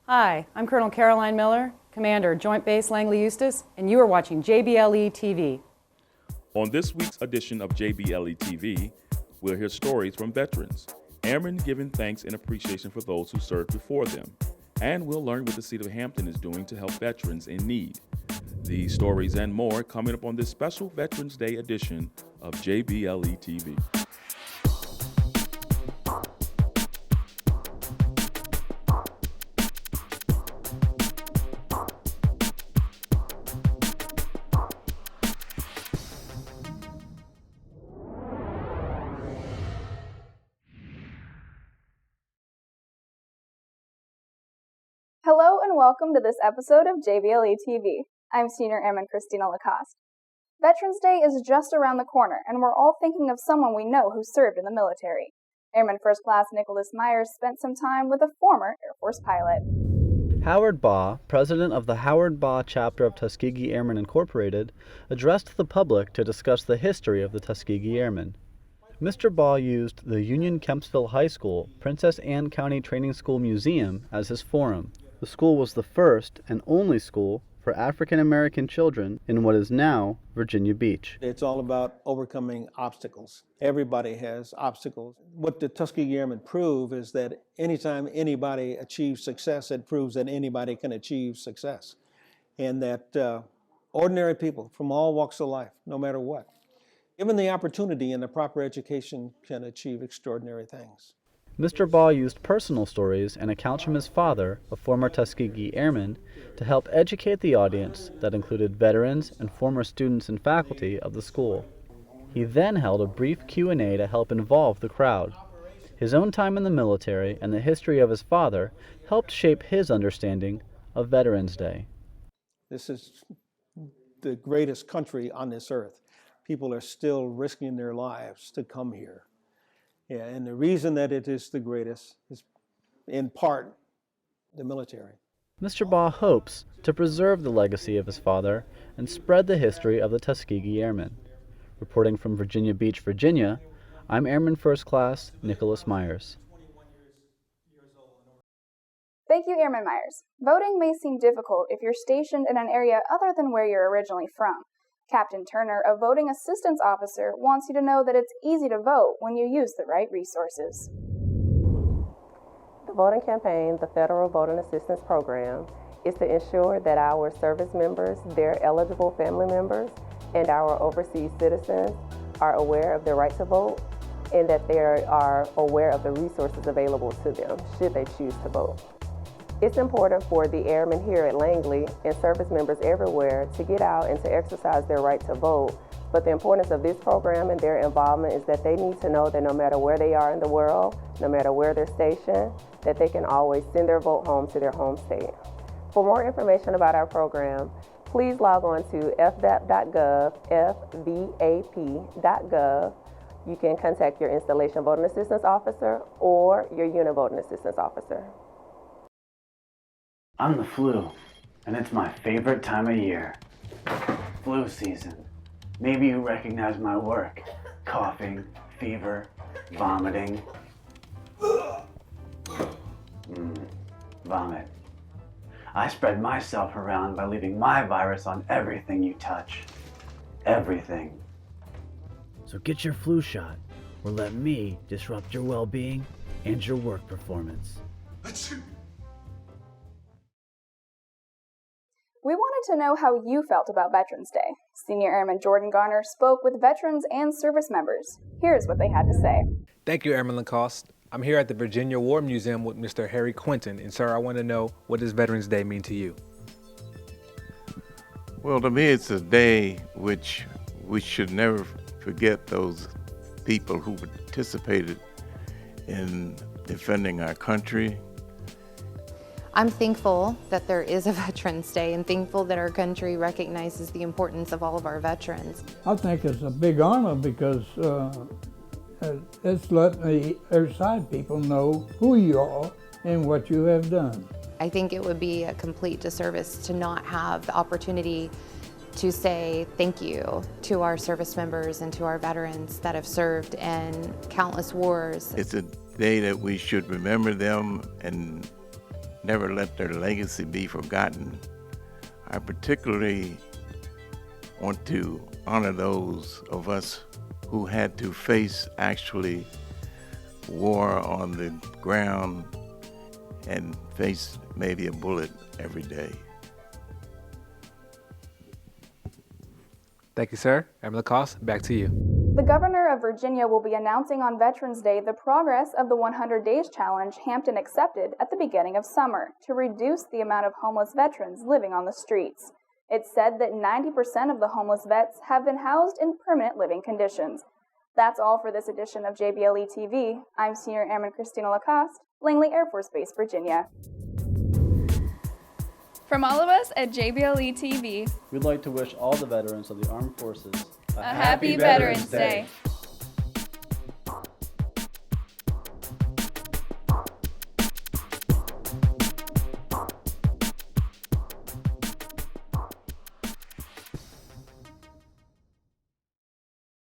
Hi, I'm Colonel Caroline Miller, Commander, Joint Base Langley Eustis, and you are watching JBLE-TV. On this week's edition of JBLE-TV, we'll hear stories from veterans, airmen giving thanks and appreciation for those who served before them, and we'll learn what the City of Hampton is doing to help veterans in need. These stories and more coming up on this special Veterans Day edition of JBLE-TV. Hello and welcome to this episode of JBLE-TV. I'm Senior Airman Christina Lacoste. Veterans Day is just around the corner, and we're all thinking of someone we know who served in the military. Airman First Class Nicholas Myers spent some time with a former Air Force pilot. Howard Baugh, president of the Howard Baugh chapter of Tuskegee Airmen Incorporated, addressed the public to discuss the history of the Tuskegee Airmen. Mr. Baugh used the Union Kempsville High School, Princess Anne County Training School Museum as his forum. The school was the first and only school for African American children in what is now Virginia Beach. It's all about overcoming obstacles. Everybody has obstacles. What the Tuskegee Airmen prove is that anytime anybody achieves success, it proves that anybody can achieve success. And that ordinary people from all walks of life, no matter what, given the opportunity and the proper education, can achieve extraordinary things. Mr. Baugh used personal stories and accounts from his father, a former Tuskegee Airman, to help educate the audience that included veterans and former students and faculty of the school. He then held a brief Q&A to help involve the crowd. His own time in the military and the history of his father helped shape his understanding of Veterans Day. This is the greatest country on this earth. People are still risking their lives to come here. Yeah, and the reason that it is the greatest is, in part, the military. Mr. Baugh hopes to preserve the legacy of his father and spread the history of the Tuskegee Airmen. Reporting from Virginia Beach, Virginia, I'm Airman First Class Nicholas Myers. Thank you, Airman Myers. Voting may seem difficult if you're stationed in an area other than where you're originally from. Captain Turner, a voting assistance officer, wants you to know that it's easy to vote when you use the right resources. The voting campaign, the Federal Voting Assistance Program, is to ensure that our service members, their eligible family members, and our overseas citizens are aware of their right to vote and that they are aware of the resources available to them should they choose to vote. It's important for the airmen here at Langley and service members everywhere to get out and to exercise their right to vote. But the importance of this program and their involvement is that they need to know that no matter where they are in the world, no matter where they're stationed, that they can always send their vote home to their home state. For more information about our program, please log on to fvap.gov, fvap.gov. You can contact your installation voting assistance officer or your unit voting assistance officer. I'm the flu, and it's my favorite time of year. Flu season. Maybe you recognize my work. Coughing, fever, vomiting. Vomit. I spread myself around by leaving my virus on everything you touch. Everything. So get your flu shot, or let me disrupt your well-being and your work performance. We wanted to know how you felt about Veterans Day. Senior Airman Jordan Garner spoke with veterans and service members. Here's what they had to say. Thank you, Airman Lacoste. I'm here at the Virginia War Museum with Mr. Harry Quinton, and sir, I want to know, what does Veterans Day mean to you? Well, to me, it's a day which we should never forget those people who participated in defending our country. I'm thankful that there is a Veterans Day and thankful that our country recognizes the importance of all of our veterans. I think it's a big honor because it's letting the other side people know who you are and what you have done. I think it would be a complete disservice to not have the opportunity to say thank you to our service members and to our veterans that have served in countless wars. It's a day that we should remember them and never let their legacy be forgotten. I particularly want to honor those of us who had to face actually war on the ground and face maybe a bullet every day. Thank you, sir. Airman Lacoste, back to you. The governor of Virginia will be announcing on Veterans Day the progress of the 100 Days Challenge Hampton accepted at the beginning of summer to reduce the amount of homeless veterans living on the streets. It's said that 90% of the homeless vets have been housed in permanent living conditions. That's all for this edition of JBLE-TV. I'm Senior Airman Christina Lacoste, Langley Air Force Base, Virginia. From all of us at JBLE-TV, We'd like to wish all the veterans of the armed forces a happy Veterans Day.